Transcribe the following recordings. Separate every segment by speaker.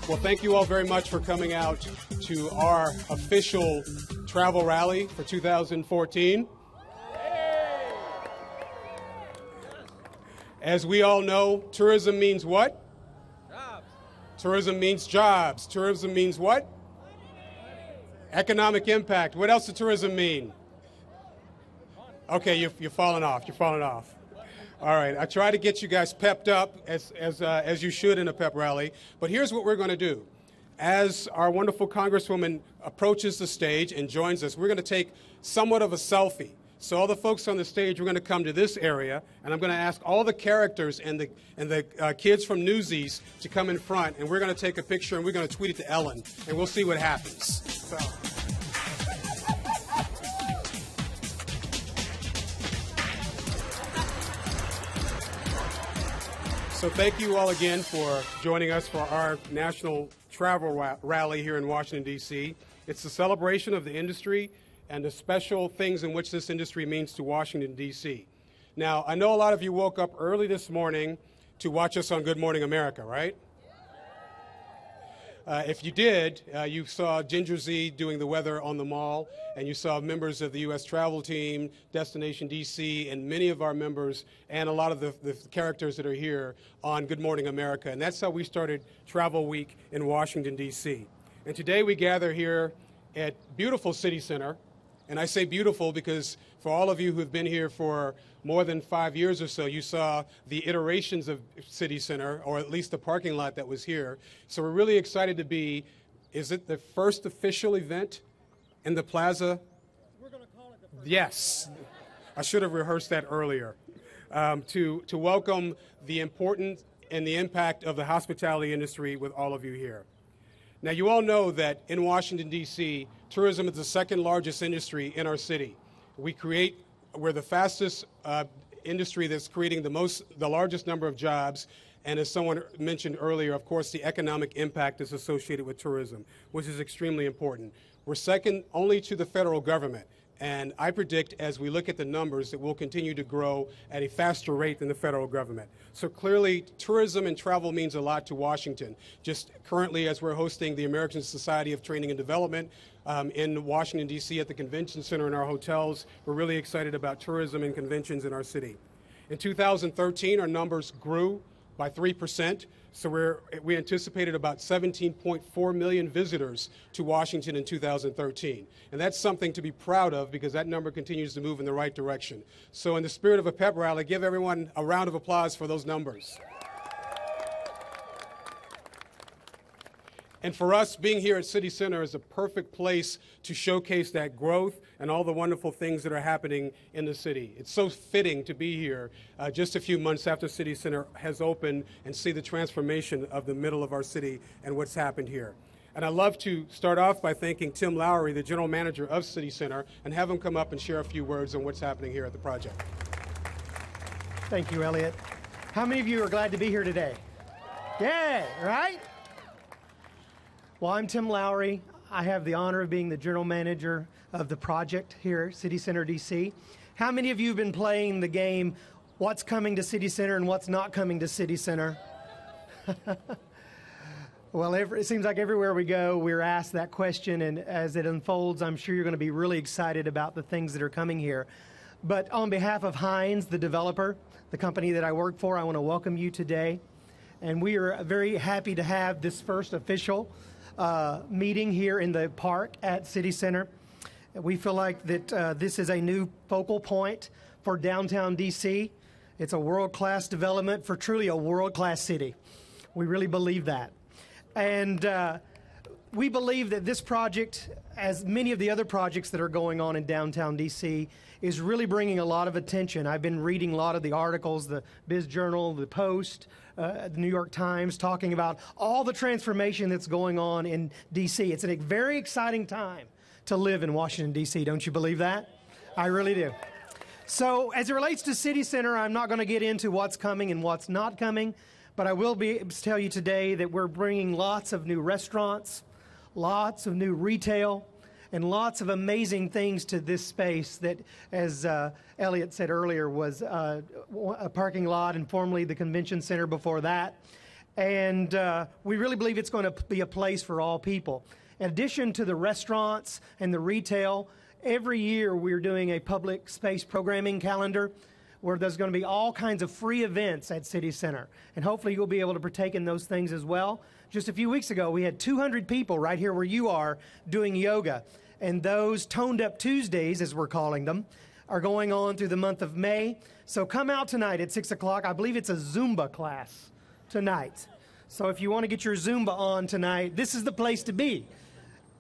Speaker 1: Well, thank you all very much for coming out to our official travel rally for 2014. As we all know, tourism means what?
Speaker 2: Jobs.
Speaker 1: Tourism means jobs. Tourism means what? Economic impact. What else does tourism mean? Okay, you're falling off. You're falling off. All right, I try to get you guys pepped up as you should in a pep rally. But here's what we're going to do. As our wonderful Congresswoman approaches the stage and joins us, we're going to take somewhat of a selfie. So all the folks on the stage, we're going to come to this area, and I'm going to ask all the characters and the kids from Newsies to come in front, and we're going to take a picture, and we're going to tweet it to Ellen, and we'll see what happens. So thank you all again for joining us for our national travel rally here in Washington, D.C. It's a celebration of the industry and the special things in which this industry means to Washington, D.C. Now, I know a lot of you woke up early this morning to watch us on Good Morning America, right? If you did, you saw Ginger Z doing the weather on the mall, and you saw members of the U.S. travel team, Destination D.C., and many of our members, and a lot of the characters that are here on Good Morning America. And that's how we started Travel Week in Washington, D.C. And today we gather here at beautiful CityCenter. And I say beautiful because for all of you who've been here for more than 5 years or so, you saw the iterations of CityCenter, or at least the parking lot that was here. So we're really excited to be, is it the first official event in the plaza?
Speaker 2: We're going to call it the first.
Speaker 1: Yes. I should have rehearsed that earlier. To welcome the importance and the impact of the hospitality industry with all of you here. Now, you all know that in Washington, D.C., tourism is the second largest industry in our city. We're the fastest industry that's creating the largest number of jobs. And as someone mentioned earlier, of course, the economic impact is associated with tourism, which is extremely important. We're second only to the federal government. And I predict, as we look at the numbers, that we'll continue to grow at a faster rate than the federal government. So clearly, tourism and travel means a lot to Washington. Just currently, as we're hosting the American Society of Training and Development in Washington, D.C. at the Convention Center in our hotels, we're really excited about tourism and conventions in our city. In 2013, our numbers grew by 3%. So we anticipated about 17.4 million visitors to Washington in 2013. And that's something to be proud of because that number continues to move in the right direction. So in the spirit of a pep rally, give everyone a round of applause for those numbers. And for us, being here at CityCenter is a perfect place to showcase that growth and all the wonderful things that are happening in the city. It's so fitting to be here just a few months after CityCenter has opened and see the transformation of the middle of our city and what's happened here. And I'd love to start off by thanking Tim Lowry, the general manager of CityCenter, and have him come up and share a few words on what's happening here at the project.
Speaker 3: Thank you, Elliot. How many of you are glad to be here today? Yeah, right? Well, I'm Tim Lowry. I have the honor of being the general manager of the project here at CityCenterDC. How many of you have been playing the game, what's coming to CityCenter and what's not coming to CityCenter? Well, it seems like everywhere we go, we're asked that question, and as it unfolds, I'm sure you're going to be really excited about the things that are coming here. But on behalf of Hines, the developer, the company that I work for, I want to welcome you today. And we are very happy to have this first official meeting here in the park at CityCenter. We feel like that this is a new focal point for downtown DC. It's a world-class development for truly a world-class city. We really believe that. And we believe that this project, as many of the other projects that are going on in downtown DC, is really bringing a lot of attention. I've been reading a lot of the articles, the Biz Journal, the Post, the New York Times, talking about all the transformation that's going on in DC. It's a very exciting time to live in Washington, DC. Don't you believe that? I really do. So as it relates to CityCenter, I'm not going to get into what's coming and what's not coming, but I will be able to tell you today that we're bringing lots of new restaurants, lots of new retail, and lots of amazing things to this space that, as Elliot said earlier, was a parking lot and formerly the convention center before that. And we really believe it's going to be a place for all people. In addition to the restaurants and the retail, every year we're doing a public space programming calendar where there's going to be all kinds of free events at City Center. And hopefully you'll be able to partake in those things as well. Just a few weeks ago, we had 200 people right here where you are doing yoga. And those Toned Up Tuesdays, as we're calling them, are going on through the month of May. So come out tonight at 6 o'clock. I believe it's a Zumba class tonight. So if you want to get your Zumba on tonight, this is the place to be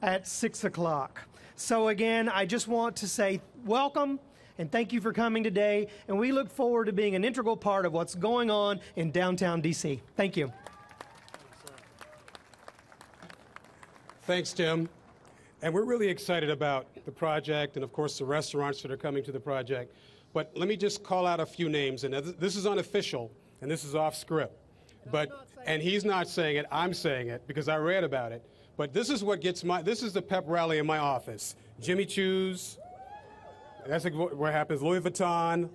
Speaker 3: at 6 o'clock. So again, I just want to say welcome and thank you for coming today. And we look forward to being an integral part of what's going on in downtown DC. Thank you.
Speaker 1: Thanks, Tim. And we're really excited about the project and, of course, the restaurants that are coming to the project. But let me just call out a few names. And this is unofficial, and this is off script. And he's not saying it. I'm saying it because I read about it. But this is what gets this is the pep rally in my office. Jimmy Choo's, that's what happens. Louis Vuitton,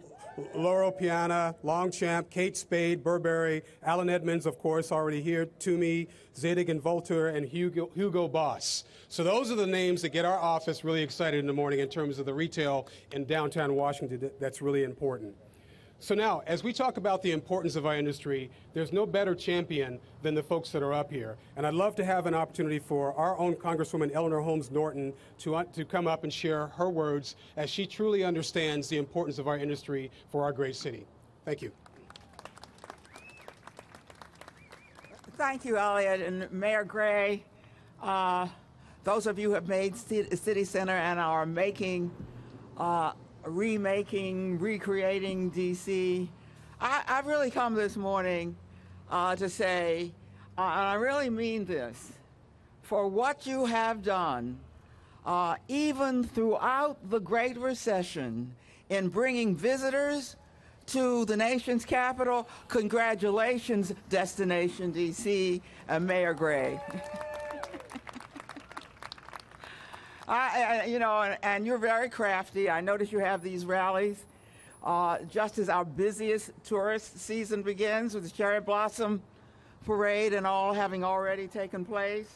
Speaker 1: Laurel Piana, Longchamp, Kate Spade, Burberry, Alan Edmonds, of course, already here, Toomey, Zadig and Voltaire, and Hugo Boss. So those are the names that get our office really excited in the morning in terms of the retail in downtown Washington. That's really important. So now, as we talk about the importance of our industry, there's no better champion than the folks that are up here. And I'd love to have an opportunity for our own Congresswoman Eleanor Holmes Norton to come up and share her words as she truly understands the importance of our industry for our great city. Thank you.
Speaker 4: Thank you, Elliot and Mayor Gray. Those of you who have made City Center and are making remaking, recreating DC. I've really come this morning to say, and I really mean this, for what you have done, even throughout the Great Recession, in bringing visitors to the nation's capital. Congratulations, Destination DC and Mayor Gray. And you're very crafty. I notice you have these rallies just as our busiest tourist season begins, with the Cherry Blossom Parade and all having already taken place.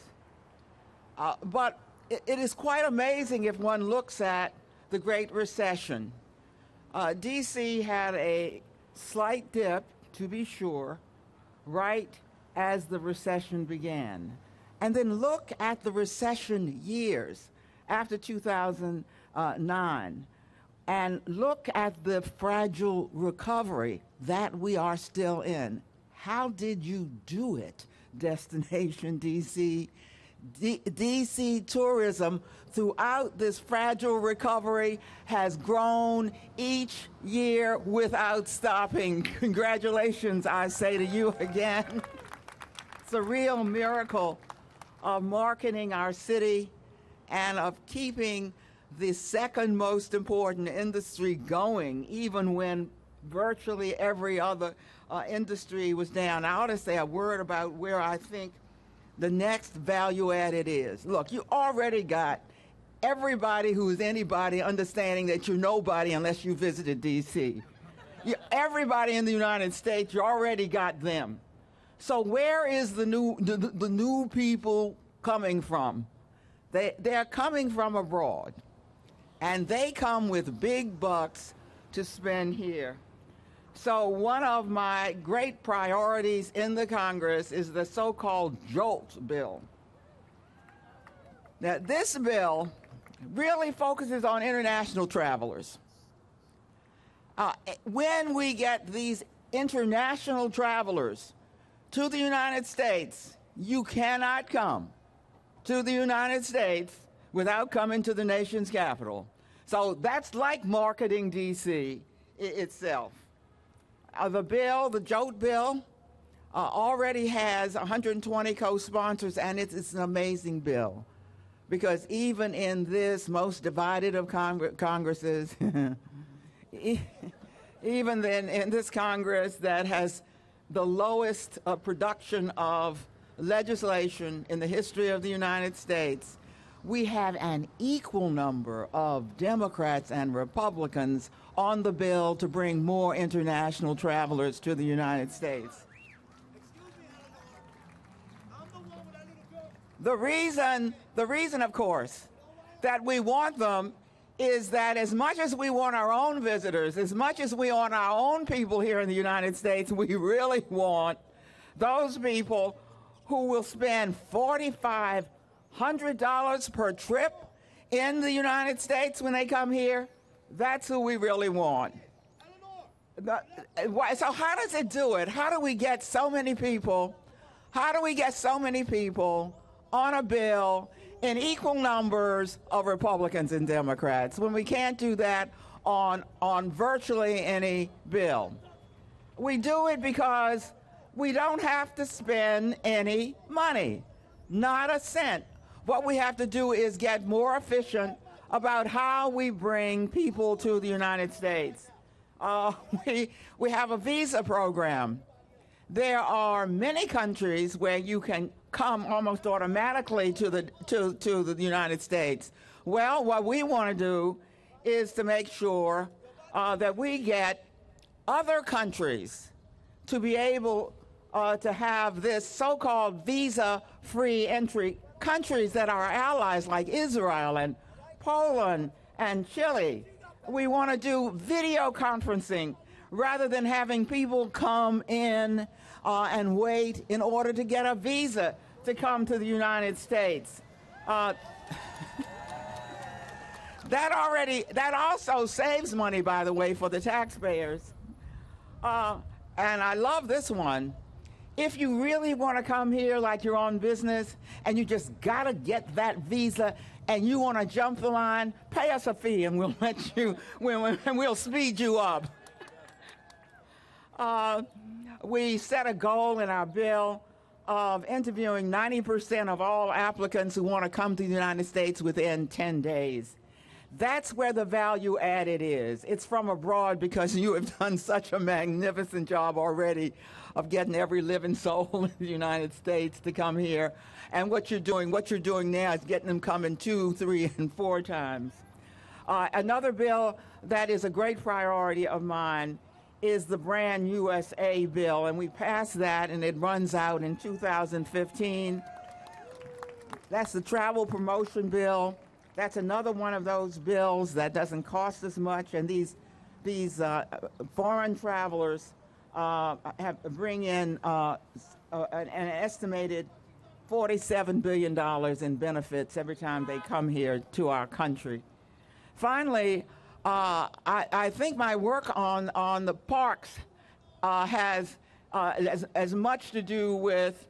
Speaker 4: But it is quite amazing if one looks at the Great Recession. DC had a slight dip, to be sure, right as the recession began. And then look at the recession years after 2009, and look at the fragile recovery that we are still in. How did you do it, Destination DC? DC tourism throughout this fragile recovery has grown each year without stopping. Congratulations, I say to you again. It's a real miracle of marketing our city and of keeping the second most important industry going, even when virtually every other industry was down. I ought to say a word about where I think the next value added is. Look, you already got everybody who's anybody understanding that you're nobody unless you visited D.C. Everybody in the United States, you already got them. So where is the new people coming from? They're coming from abroad, and they come with big bucks to spend here. So one of my great priorities in the Congress is the so-called JOLT bill. Now, this bill really focuses on international travelers. When we get these international travelers to the United States, you cannot come to the United States without coming to the nation's capital. So that's like marketing D.C. itself. The bill, the JOLT bill, already has 120 co-sponsors, and it's an amazing bill. Because even in this most divided of Congresses, even then in this Congress that has the lowest production of legislation in the history of the United States, we have an equal number of Democrats and Republicans on the bill to bring more international travelers to the United States. The reason, of course, that we want them is that as much as we want our own visitors, as much as we want our own people here in the United States, we really want those people who will spend $4,500 per trip in the United States when they come here. That's who we really want. So how does it do it? How do we get so many people? How do we get so many people on a bill in equal numbers of Republicans and Democrats when we can't do that on virtually any bill? We do it because we don't have to spend any money, not a cent. What we have to do is get more efficient about how we bring people to the United States. We have a visa program. There are many countries where you can come almost automatically to the United States. Well, what we want to do is to make sure that we get other countries to be able to have this so-called visa-free entry, countries that are our allies like Israel and Poland and Chile. We want to do video conferencing rather than having people come in and wait in order to get a visa to come to the United States. That also saves money, by the way, for the taxpayers. And I love this one. If you really want to come here like you're on business and you just got to get that visa and you want to jump the line, pay us a fee and we'll let you, we'll speed you up. We set a goal in our bill of interviewing 90% of all applicants who want to come to the United States within 10 days. That's where the value added is. It's from abroad because you have done such a magnificent job already of getting every living soul in the United States to come here. And what you're doing now is getting them coming 2, 3, and 4 times. Another bill that is a great priority of mine is the Brand USA bill, and we passed that, and it runs out in 2015. That's the travel promotion bill. That's another one of those bills that doesn't cost as much, and these foreign travelers bring in an estimated $47 billion in benefits every time they come here to our country. Finally, I think my work on the parks has as much to do with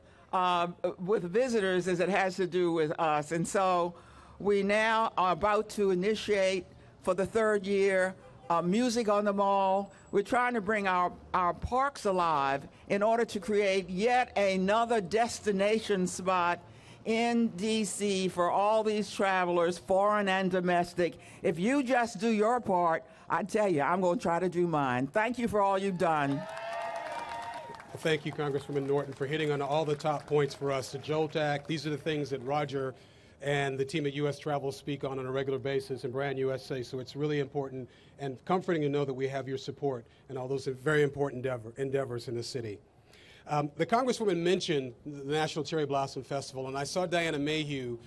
Speaker 4: visitors as it has to do with us. And so we now are about to initiate for the 3rd year Music on the Mall. We're trying to bring our parks alive in order to create yet another destination spot in DC for all these travelers, foreign and domestic. If you just do your part, I tell you, I'm going to try to do mine. Thank you for all you've done.
Speaker 1: Well, thank you, Congresswoman Norton, for hitting on all the top points for us. The JOLT Act, these are the things that Roger and the team at U.S. Travel speak on a regular basis in Brand USA. So it's really important and comforting to know that we have your support in all those very important endeavors in the city. The Congresswoman mentioned the National Cherry Blossom Festival, and I saw Diana Mayhew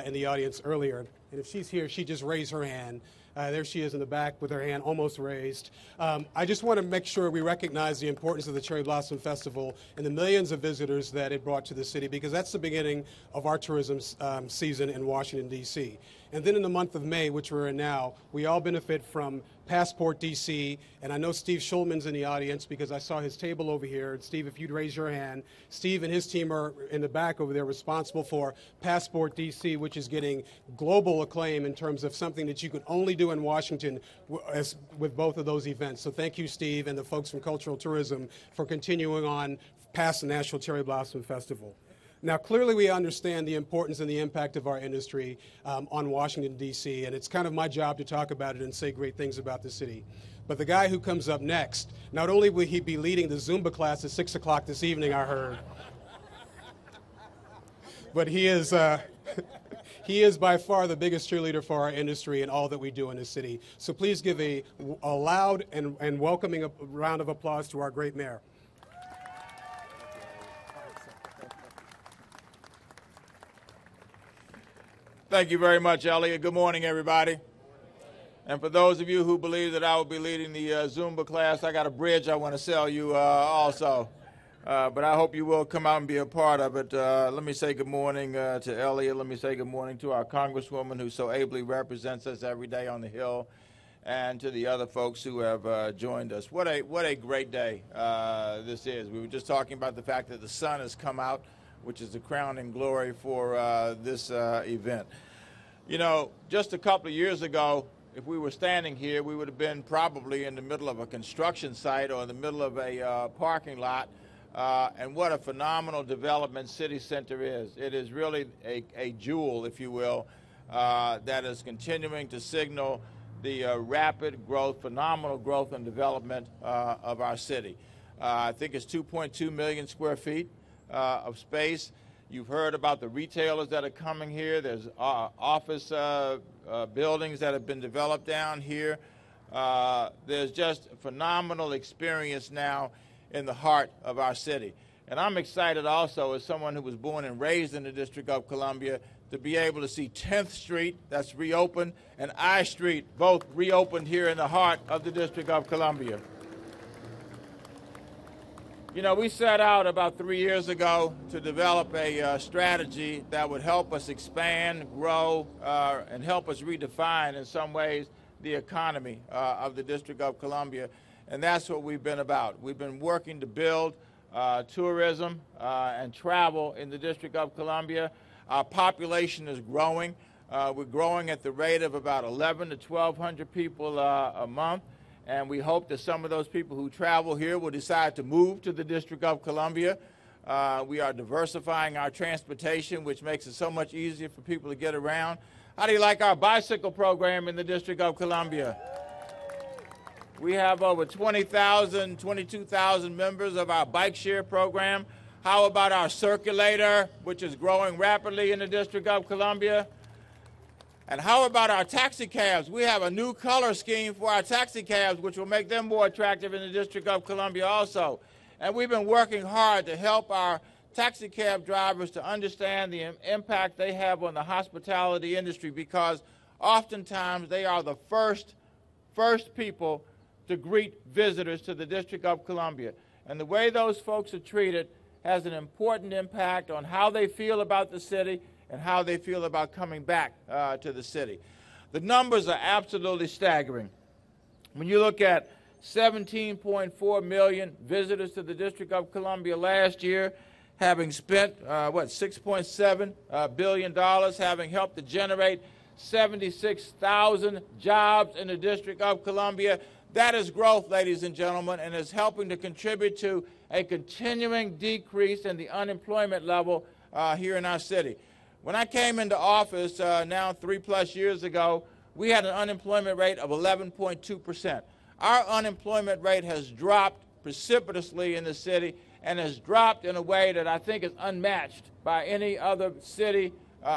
Speaker 1: in the audience earlier. And if she's here, she just raised her hand. There she is in the back with her hand almost raised. I just want to make sure we recognize the importance of the Cherry Blossom Festival and the millions of visitors that it brought to the city, because that's the beginning of our tourism season in Washington, D.C. And then in the month of May, which we're in now, we all benefit from Passport DC, and I know Steve Schulman's in the audience because I saw his table over here. And Steve, if you'd raise your hand. Steve and his team are in the back over there responsible for Passport DC, which is getting global acclaim in terms of something that you could only do in Washington with both of those events. So thank you, Steve, and the folks from Cultural Tourism for continuing on past the National Cherry Blossom Festival. Now, clearly we understand the importance and the impact of our industry on Washington, D.C., and it's kind of my job to talk about it and say great things about the city. But the guy who comes up next, not only will he be leading the Zumba class at 6 o'clock this evening, I heard, but he is by far the biggest cheerleader for our industry and all that we do in the city. So please give a loud and welcoming round of applause to our great mayor.
Speaker 5: Thank you very much, Elliot. Good morning, everybody. And for those of you who believe that I will be leading the Zumba class, I got a bridge I want to sell you also. But I hope you will come out and be a part of it. Let me say good morning to Elliot. Let me say good morning to our Congresswoman who so ably represents us every day on the Hill, and to the other folks who have joined us. What a great day this is. We were just talking about the fact that the sun has come out, which is the crowning glory for this event. You know, just a couple of years ago, if we were standing here, we would have been probably in the middle of a construction site or in the middle of a parking lot. And what a phenomenal development CityCenter is. It is really a jewel, if you will, that is continuing to signal the rapid growth, phenomenal growth and development of our city. I think it's 2.2 million square feet of space. You've heard about the retailers that are coming here. There's office buildings that have been developed down here. There's just a phenomenal experience now in the heart of our city. And I'm excited also, as someone who was born and raised in the District of Columbia, to be able to see 10th Street, that's reopened, and I Street, both reopened here in the heart of the District of Columbia. You know, we set out about 3 years ago to develop a strategy that would help us expand, grow, and help us redefine, in some ways, the economy of the District of Columbia. And that's what we've been about. We've been working to build tourism and travel in the District of Columbia. Our population is growing. We're growing at the rate of about 1,100 to 1,200 people a month. And we hope that some of those people who travel here will decide to move to the District of Columbia. We are diversifying our transportation, which makes it so much easier for people to get around. How do you like our bicycle program in the District of Columbia? We have over 20,000, 22,000 members of our bike share program. How about our circulator, which is growing rapidly in the District of Columbia? And how about our taxi cabs? We have a new color scheme for our taxi cabs, which will make them more attractive in the District of Columbia also. And we've been working hard to help our taxi cab drivers to understand the impact they have on the hospitality industry, because oftentimes they are the first people to greet visitors to the District of Columbia. And the way those folks are treated has an important impact on how they feel about the city and how they feel about coming back to the city. The numbers are absolutely staggering. When you look at 17.4 million visitors to the District of Columbia last year, having spent, $6.7 billion, having helped to generate 76,000 jobs in the District of Columbia. That is growth, ladies and gentlemen, and is helping to contribute to a continuing decrease in the unemployment level here in our city. When I came into office now 3+ years ago, we had an unemployment rate of 11.2%. Our unemployment rate has dropped precipitously in the city, and has dropped in a way that I think is unmatched by any other city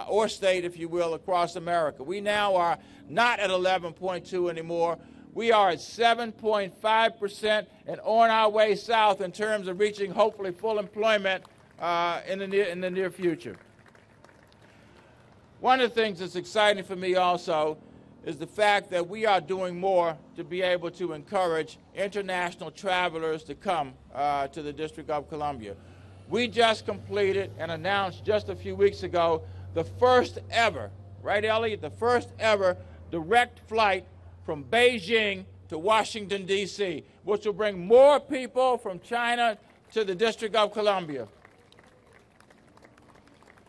Speaker 5: or state, if you will, across America. We now are not at 11.2 anymore. We are at 7.5% and on our way south in terms of reaching, hopefully, full employment in the near future. One of the things that's exciting for me also is the fact that we are doing more to be able to encourage international travelers to come to the District of Columbia. We just completed and announced just a few weeks ago the first ever, right, Elliot, the first ever direct flight from Beijing to Washington, D.C., which will bring more people from China to the District of Columbia.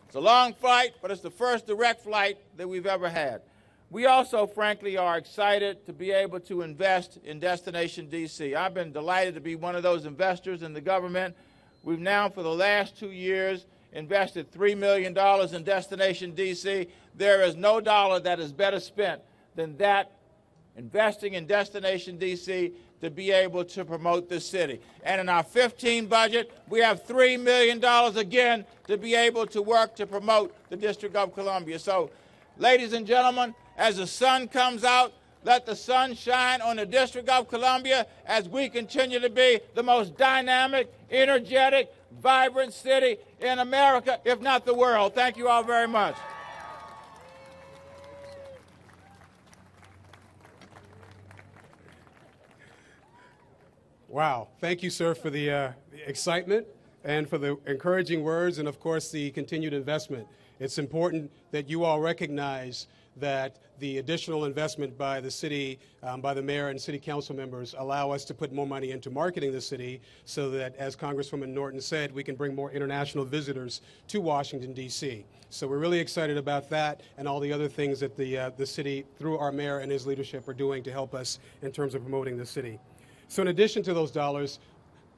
Speaker 5: It's a long flight, but it's the first direct flight that we've ever had. We also, frankly, are excited to be able to invest in Destination DC. I've been delighted to be one of those investors in the government. We've now, for the last 2 years, invested $3 million in Destination DC. There is no dollar that is better spent than that, investing in Destination DC to be able to promote this city. And in our 15 budget, we have $3 million again to be able to work to promote the District of Columbia. So, ladies and gentlemen, as the sun comes out, let the sun shine on the District of Columbia as we continue to be the most dynamic, energetic, vibrant city in America, if not the world. Thank you all very much.
Speaker 1: Wow. Thank you, sir, for the excitement and for the encouraging words and, of course, the continued investment. It's important that you all recognize that the additional investment by the city, by the mayor and city council members allow us to put more money into marketing the city so that, as Congresswoman Norton said, we can bring more international visitors to Washington, D.C. So we're really excited about that and all the other things that the city, through our mayor and his leadership, are doing to help us in terms of promoting the city. So in addition to those dollars,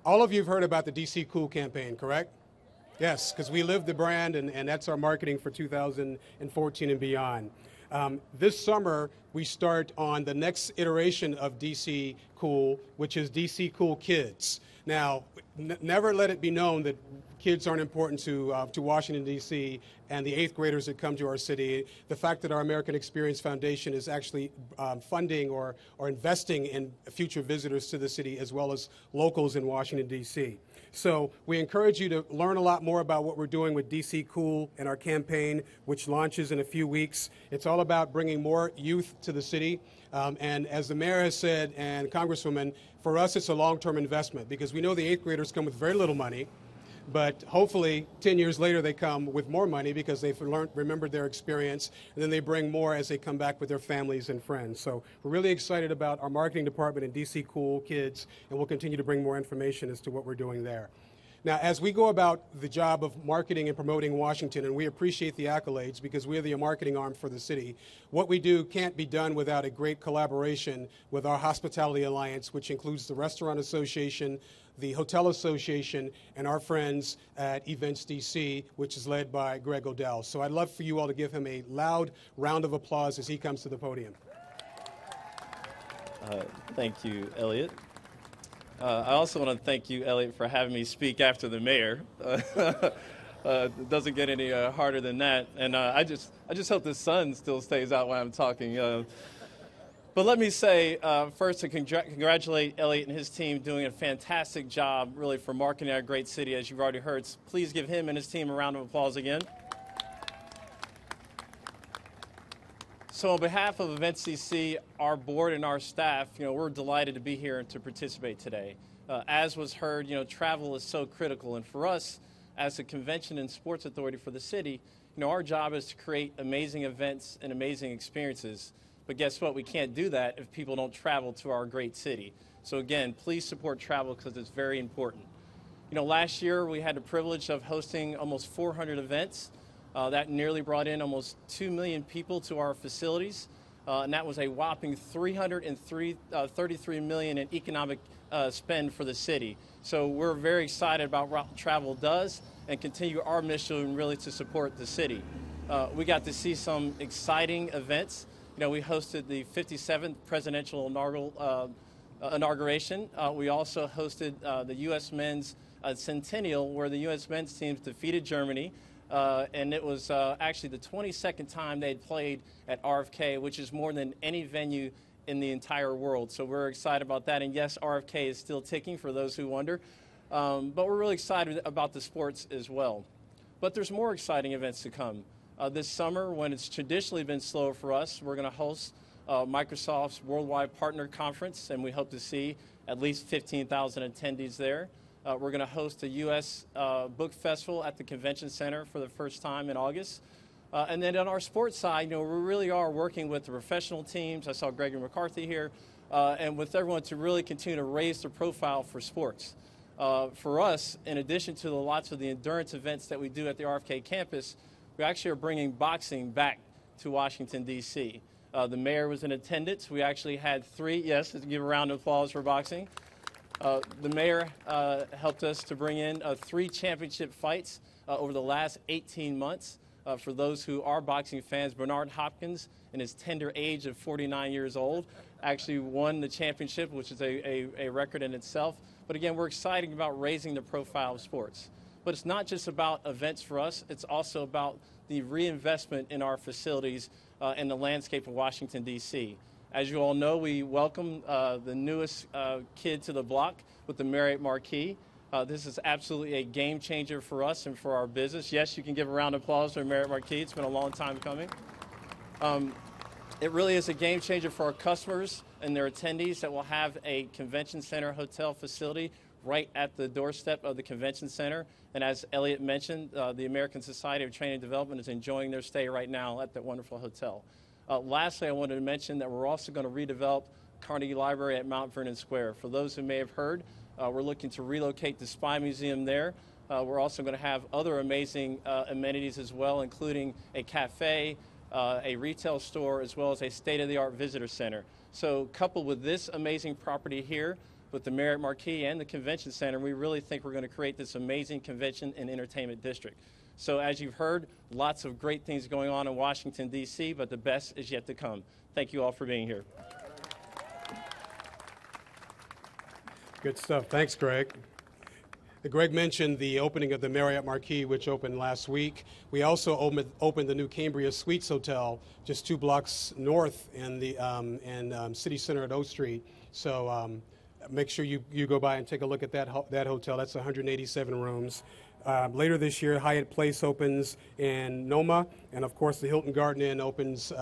Speaker 1: all of you have heard about the DC Cool campaign, correct? Yes, because we live the brand, and that's our marketing for 2014 and beyond. This summer, we start on the next iteration of DC Cool, which is DC Cool Kids. Now, never let it be known that kids aren't important to Washington, D.C., and the 8th graders that come to our city. The fact that our American Experience Foundation is actually funding or investing in future visitors to the city as well as locals in Washington, D.C. So we encourage you to learn a lot more about what we're doing with DC Cool and our campaign, which launches in a few weeks. It's all about bringing more youth to the city. And as the mayor has said, and Congresswoman, for us it's a long-term investment because we know the 8th graders come with very little money. But hopefully 10 years later they come with more money because they've remembered their experience, and then they bring more as they come back with their families and friends. So we're really excited about our marketing department and DC Cool Kids, and we'll continue to bring more information as to what we're doing there. Now, as we go about the job of marketing and promoting Washington, and we appreciate the accolades because we're the marketing arm for the city, what we do can't be done without a great collaboration with our Hospitality Alliance, which includes the Restaurant Association, the Hotel Association, and our friends at Events DC, which is led by Greg Odell. So I'd love for you all to give him a loud round of applause as he comes to the podium.
Speaker 6: Thank you, Elliot. I also want to thank you, Elliot, for having me speak after the mayor. It doesn't get any harder than that. And I just hope the sun still stays out while I'm talking. But let me say first to congratulate Elliot and his team doing a fantastic job really for marketing our great city, as you've already heard. So please give him and his team a round of applause again. So on behalf of Vincent C, our board and our staff, we're delighted to be here and to participate today. As was heard, travel is so critical. And for us, as the Convention and Sports Authority for the city, our job is to create amazing events and amazing experiences. But guess what? We can't do that if people don't travel to our great city. So again, please support travel because it's very important. Last year we had the privilege of hosting almost 400 events. That nearly brought in almost 2 million people to our facilities. And that was a whopping $33 million in economic spend for the city. So we're very excited about what travel does and continue our mission really to support the city. We got to see some exciting events. We hosted the 57th presidential inauguration. We also hosted the U.S. Men's Centennial, where the U.S. men's teams defeated Germany. And it was actually the 22nd time they'd played at RFK, which is more than any venue in the entire world. So we're excited about that. And yes, RFK is still ticking for those who wonder. But we're really excited about the sports as well. But there's more exciting events to come. This summer, when it's traditionally been slow for us, we're going to host Microsoft's Worldwide Partner Conference, and we hope to see at least 15,000 attendees there. We're going to host a U.S. book festival at the Convention Center for the first time in August. And then on our sports side, we really are working with the professional teams. I saw Gregory McCarthy here, and with everyone to really continue to raise the profile for sports. For us, in addition to lots of the endurance events that we do at the RFK campus, we actually are bringing boxing back to Washington, D.C. The mayor was in attendance. We actually had 3, yes, let's give a round of applause for boxing. The mayor helped us to bring in 3 championship fights over the last 18 months. For those who are boxing fans, Bernard Hopkins, in his tender age of 49 years old, actually won the championship, which is a record in itself. But again, we're excited about raising the profile of sports. But it's not just about events for us. It's also about the reinvestment in our facilities and the landscape of Washington, D.C. As you all know, we welcome the newest kid to the block with the Marriott Marquis. This is absolutely a game changer for us and for our business. Yes, you can give a round of applause for Marriott Marquis. It's been a long time coming. It really is a game changer for our customers and their attendees that will have a convention center hotel facility right at the doorstep of the convention center. And as Elliot mentioned, the American Society of Training and Development is enjoying their stay right now at that wonderful hotel. Lastly, I wanted to mention that we're also going to redevelop Carnegie Library at Mount Vernon Square. For those who may have heard, we're looking to relocate the Spy Museum there. We're also going to have other amazing amenities as well, including a cafe, a retail store, as well as a state-of-the-art visitor center. So coupled with this amazing property here, with the Marriott Marquis and the Convention Center, we really think we're going to create this amazing convention and entertainment district. So as you've heard, lots of great things going on in Washington, D.C., but the best is yet to come. Thank you all for being here.
Speaker 1: Good stuff. Thanks, Greg. Greg mentioned the opening of the Marriott Marquis, which opened last week. We also opened the new Cambria Suites Hotel just 2 blocks north in the City Center at O Street. So make sure you go by and take a look at that hotel. That's 187 rooms. Later this year, Hyatt Place opens in Noma, and of course the Hilton Garden Inn opens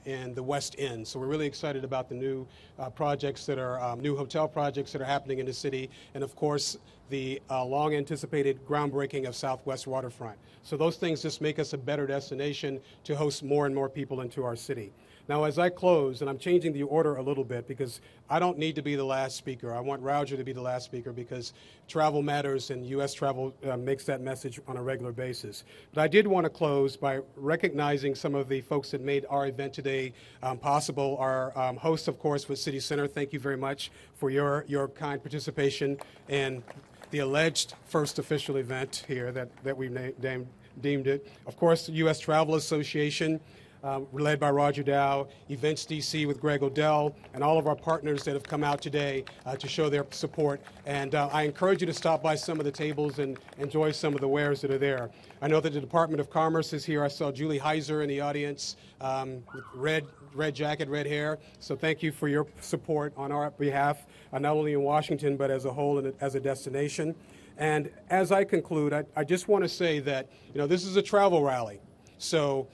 Speaker 1: in the West End. So we're really excited about the new projects that are new hotel projects that are happening in the city, and of course the long-anticipated groundbreaking of Southwest Waterfront. So those things just make us a better destination to host more and more people into our city. Now, as I close, and I'm changing the order a little bit because I don't need to be the last speaker. I want Roger to be the last speaker because travel matters and U.S. travel makes that message on a regular basis. But I did want to close by recognizing some of the folks that made our event today possible. Our host, of course, was City Center. Thank you very much for your kind participation in the alleged first official event here that we deemed it. Of course, the U.S. Travel Association, led by Roger Dow, Events DC with Greg Odell, and all of our partners that have come out today to show their support. And I encourage you to stop by some of the tables and enjoy some of the wares that are there. I know that the Department of Commerce is here. I saw Julie Heiser in the audience, red jacket, red hair. So thank you for your support on our behalf, not only in Washington, but as a whole and as a destination. And as I conclude, I just want to say that, this is a travel rally. So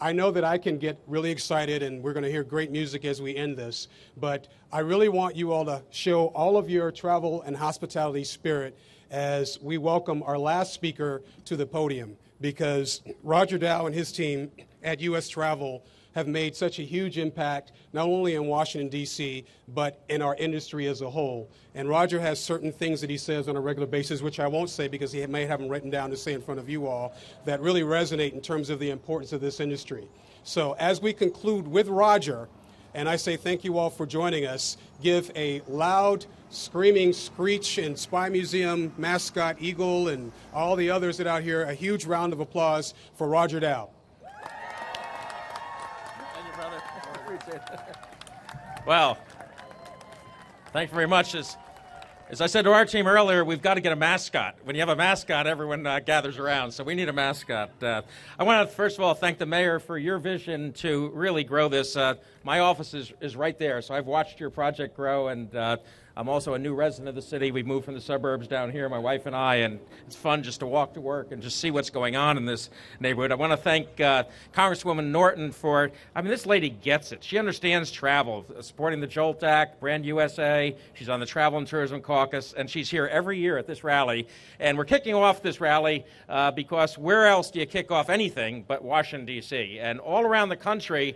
Speaker 1: I know that I can get really excited, and we're going to hear great music as we end this, but I really want you all to show all of your travel and hospitality spirit as we welcome our last speaker to the podium, because Roger Dow and his team at U.S. Travel have made such a huge impact, not only in Washington, D.C., but in our industry as a whole. And Roger has certain things that he says on a regular basis, which I won't say because he may have them written down to say in front of you all, that really resonate in terms of the importance of this industry. So as we conclude with Roger, and I say thank you all for joining us, give a loud, screaming screech and Spy Museum mascot Eagle and all the others that are out here a huge round of applause for Roger Dow.
Speaker 7: Well, thank you very much. As I said to our team earlier, we've got to get a mascot. When you have a mascot, everyone gathers around, so we need a mascot. I want to, first of all, thank the mayor for your vision to really grow this. My office is right there, so I've watched your project grow, and I'm also a new resident of the city. We moved from the suburbs down here, my wife and I, and it's fun just to walk to work and just see what's going on in this neighborhood. I want to thank Congresswoman Norton for, this lady gets it. She understands travel, supporting the JOLT Act, Brand USA. She's on the Travel and Tourism Caucus, and she's here every year at this rally. And we're kicking off this rally because where else do you kick off anything but Washington, D.C.? And all around the country,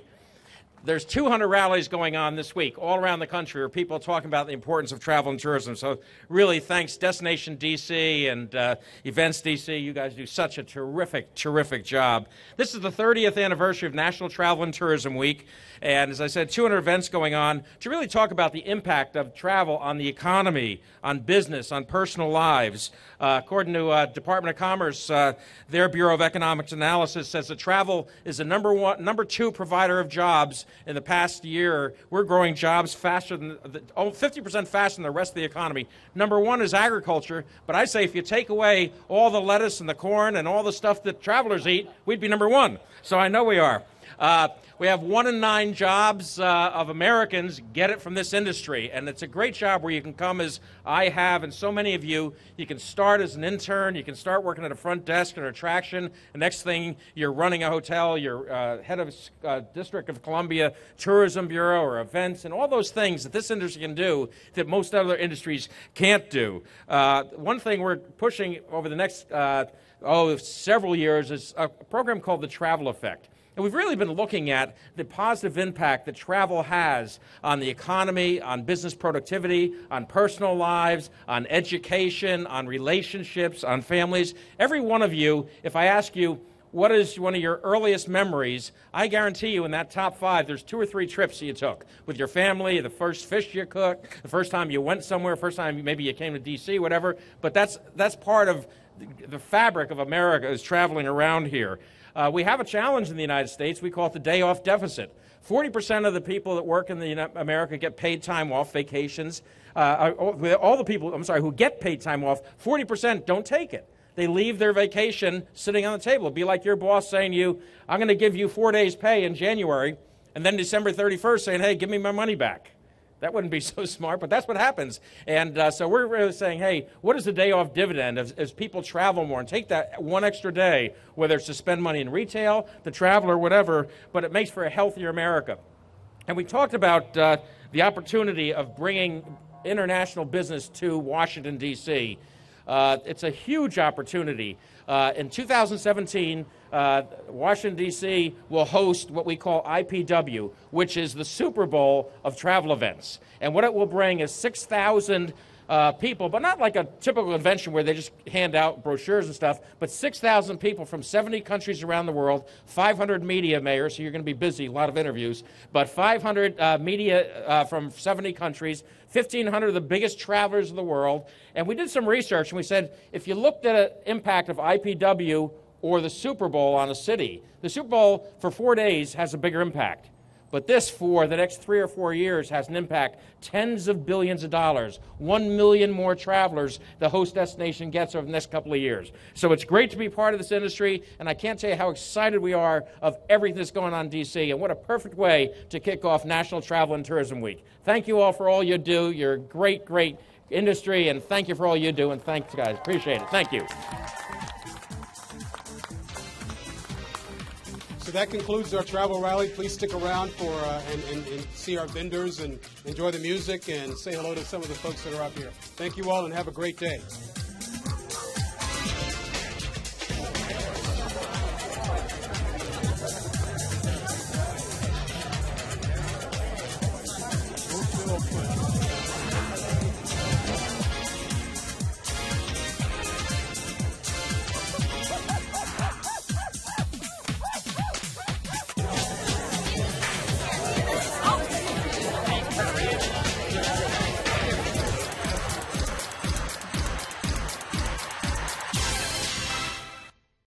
Speaker 7: there's 200 rallies going on this week all around the country where people are talking about the importance of travel and tourism. So really thanks Destination DC and Events DC. You guys do such a terrific, terrific job. This is the 30th anniversary of National Travel and Tourism Week. And as I said, 200 events going on to really talk about the impact of travel on the economy, on business, on personal lives. According to Department of Commerce, their Bureau of Economics Analysis says that travel is the number two provider of jobs in the past year. We're growing jobs faster than 50% faster than the rest of the economy. Number one is agriculture, but I say if you take away all the lettuce and the corn and all the stuff that travelers eat, we'd be number one. So I know we are. We have 1 in 9 jobs of Americans get it from this industry, and it's a great job where you can come as I have, and so many of you. You can start as an intern, you can start working at a front desk or an attraction, the next thing you're running a hotel, you're head of District of Columbia Tourism Bureau or events, and all those things that this industry can do that most other industries can't do. One thing we're pushing over the next several years is a program called the Travel Effect. And we've really been looking at the positive impact that travel has on the economy, on business productivity, on personal lives, on education, on relationships, on families. Every one of you, if I ask you, what is one of your earliest memories, I guarantee you in that top 5, there's 2 or 3 trips you took with your family, the first fish you cooked, the first time you went somewhere, first time maybe you came to DC, whatever. But that's part of the fabric of America is traveling around here. We have a challenge in the United States. We call it the day off deficit. 40% of the people that work in America get paid time off, vacations. All the people, who get paid time off, 40% don't take it. They leave their vacation sitting on the table. It'd be like your boss saying to you, I'm going to give you 4 days pay in January, and then December 31st saying, hey, give me my money back. That wouldn't be so smart, but that's what happens. And so we're really saying, hey, what is the day off dividend as people travel more and take that 1 extra day, whether it's to spend money in retail, to travel, or whatever, but it makes for a healthier America. And we talked about the opportunity of bringing international business to Washington, D.C. It's a huge opportunity. In 2017, Washington, D.C. will host what we call IPW, which is the Super Bowl of travel events. And what it will bring is 6,000 people, but not like a typical convention where they just hand out brochures and stuff, but 6,000 people from 70 countries around the world, 500 media mayors, so you're going to be busy, a lot of interviews, but 500 media from 70 countries, 1,500 of the biggest travelers in the world. And we did some research, and we said, if you looked at an impact of IPW or the Super Bowl on a city, the Super Bowl for 4 days has a bigger impact. But this, for the next 3 or 4 years, has an impact, tens of billions of dollars, 1 million more travelers the host destination gets over the next couple of years. So it's great to be part of this industry, and I can't tell you how excited we are of everything that's going on in D.C., and what a perfect way to kick off National Travel and Tourism Week. Thank you all for all you do. You're a great, great industry, and thank you for all you do, and thanks, guys. Appreciate it. Thank you.
Speaker 1: So that concludes our travel rally. Please stick around for and see our vendors and enjoy the music and say hello to some of the folks that are up here. Thank you all and have a great day.
Speaker 8: We'll